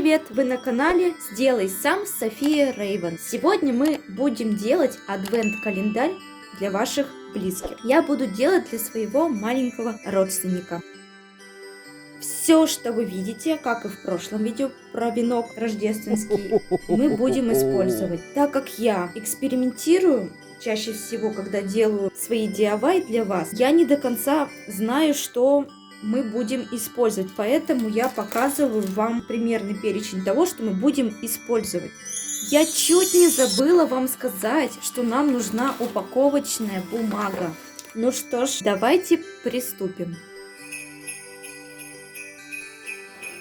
привет! Вы на канале Сделай Сам с Софией Рейвен. Сегодня мы будем делать адвент-календарь для ваших близких. Я буду делать для своего маленького родственника. Все, что вы видите, как и в прошлом видео про венок рождественский, мы будем использовать. Так как я экспериментирую, чаще всего, когда делаю свои DIY для вас, я не до конца знаю, что мы будем использовать. Поэтому я показываю вам примерный перечень того, что мы будем использовать. Я чуть не забыла вам сказать, что нам нужна упаковочная бумага. Ну что ж, давайте приступим.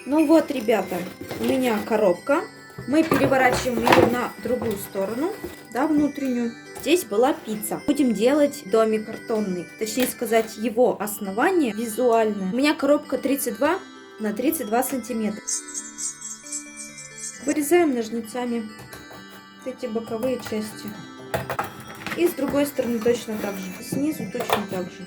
Ну вот, ребята, у меня коробка. Мы переворачиваем ее на другую сторону, да, внутреннюю. Здесь была пицца. Будем делать домик картонный, точнее сказать, его основание визуальное. У меня коробка 32 на 32 сантиметра. Вырезаем ножницами вот эти боковые части. И с другой стороны точно так же. Снизу точно так же.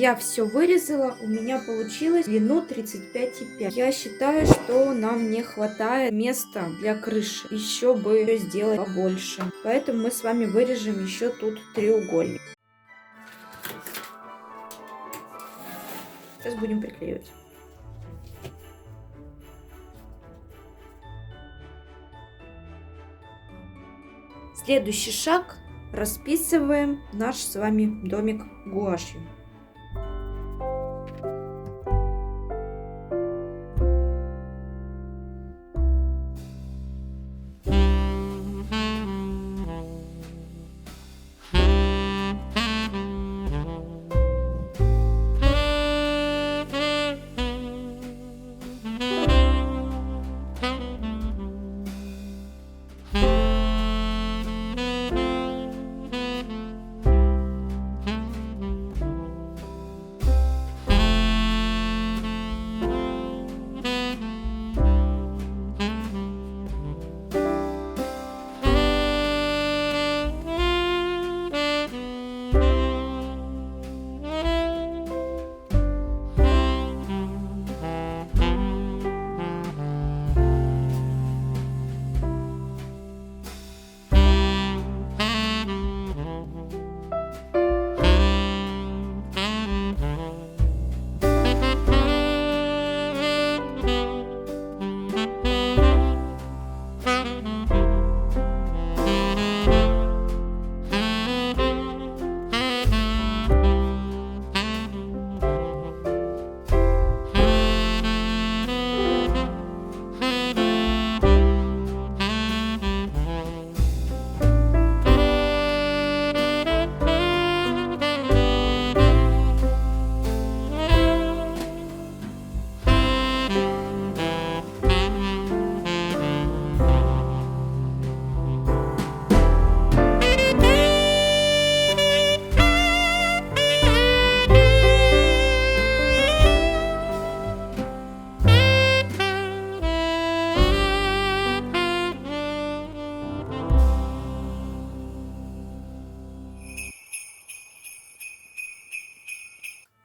Я все вырезала, у меня получилось длину 35,5. Я считаю, что нам не хватает места для крыши. Еще бы ее сделать побольше. Поэтому мы с вами вырежем еще тут треугольник. Сейчас будем приклеивать. Следующий шаг. Расписываем наш с вами домик гуашью.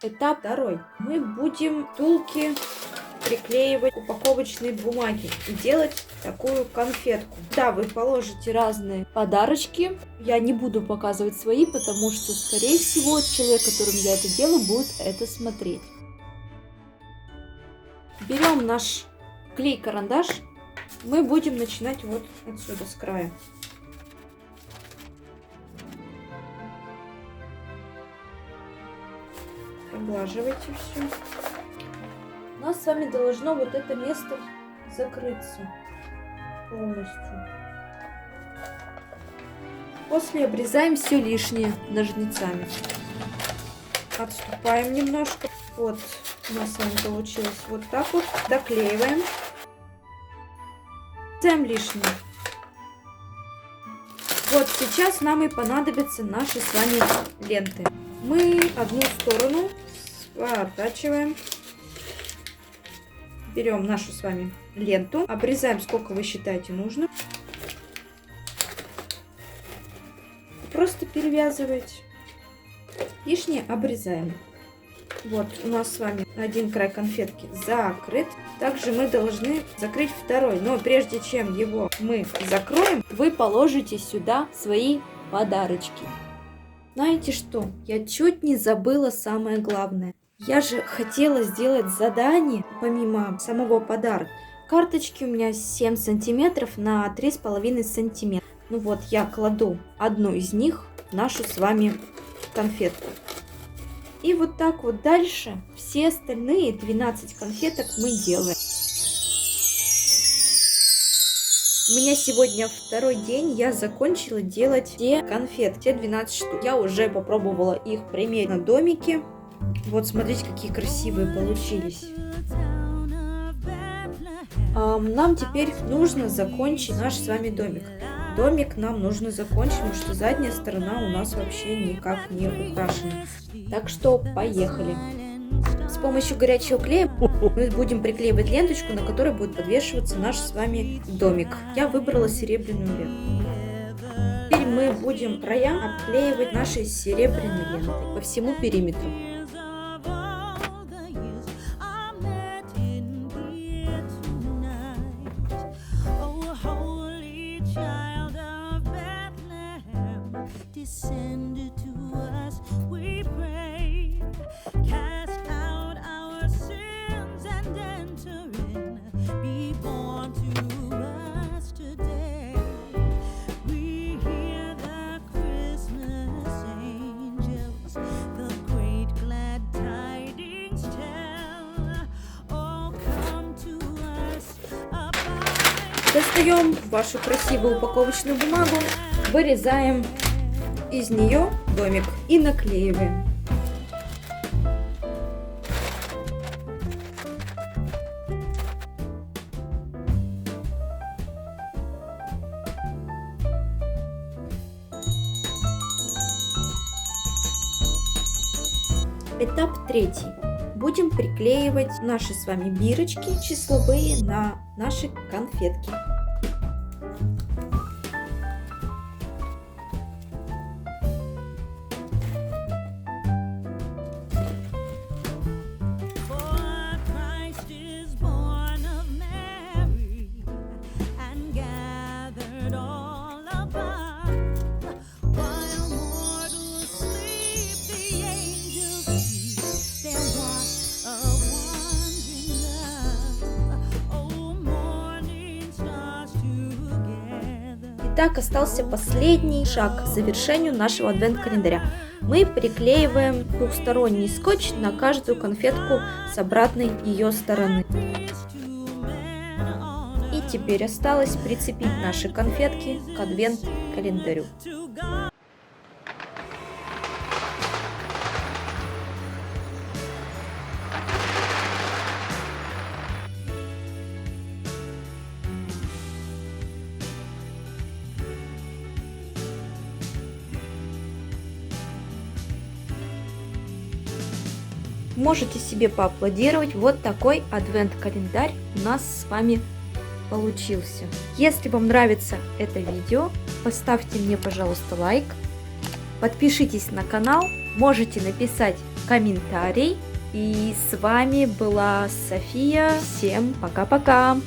Этап второй. Мы будем втулки приклеивать упаковочной бумаги и делать такую конфетку. Да, вы положите разные подарочки. Я не буду показывать свои, потому что, скорее всего, человек, которым я это делаю, будет это смотреть. Берем наш клей-карандаш. Мы будем начинать вот отсюда, с края. Проглаживайте все. У нас с вами должно вот это место закрыться полностью. После обрезаем все лишнее ножницами. Отступаем немножко. Вот у нас с вами получилось вот так вот. Доклеиваем. Обрезаем лишнее. Вот сейчас нам и понадобятся наши с вами ленты. Мы одну сторону сворачиваем. Берем нашу с вами ленту, обрезаем сколько вы считаете нужно. Просто перевязывайте. Лишнее обрезаем. Вот у нас с вами один край конфетки закрыт. Также мы должны закрыть второй. Но прежде чем его мы закроем, вы положите сюда свои подарочки. Знаете что? Я чуть не забыла самое главное. Я же хотела сделать задание помимо самого подарка. Карточки у меня 7 сантиметров на 3,5 сантиметра. Ну вот я кладу одну из них в нашу с вами конфетку. И вот так вот дальше все остальные 12 конфеток мы делаем. У меня сегодня второй день, я закончила делать те конфеты, те 12 штук. Я уже попробовала их примерить на домике. Вот смотрите, какие красивые получились. Нам теперь нужно закончить наш с вами домик. Домик нам нужно закончить, потому что задняя сторона у нас вообще никак не украшена. Так что поехали. С помощью горячего клея мы будем приклеивать ленточку, на которой будет подвешиваться наш с вами домик. Я выбрала серебряную ленту. Теперь мы будем края обклеивать нашей серебряной лентой по всему периметру. Достаем вашу красивую упаковочную бумагу, вырезаем из нее домик и наклеиваем. Этап третий. Будем приклеивать наши с вами бирочки числовые на наши конфетки. Итак, остался последний шаг к завершению нашего адвент-календаря. Мы приклеиваем двухсторонний скотч на каждую конфетку с обратной ее стороны. И теперь осталось прицепить наши конфетки к адвент-календарю. Можете себе поаплодировать, вот такой адвент-календарь у нас с вами получился. Если вам нравится это видео, поставьте мне, пожалуйста, лайк, подпишитесь на канал, можете написать комментарий. И с вами была София. Всем пока-пока!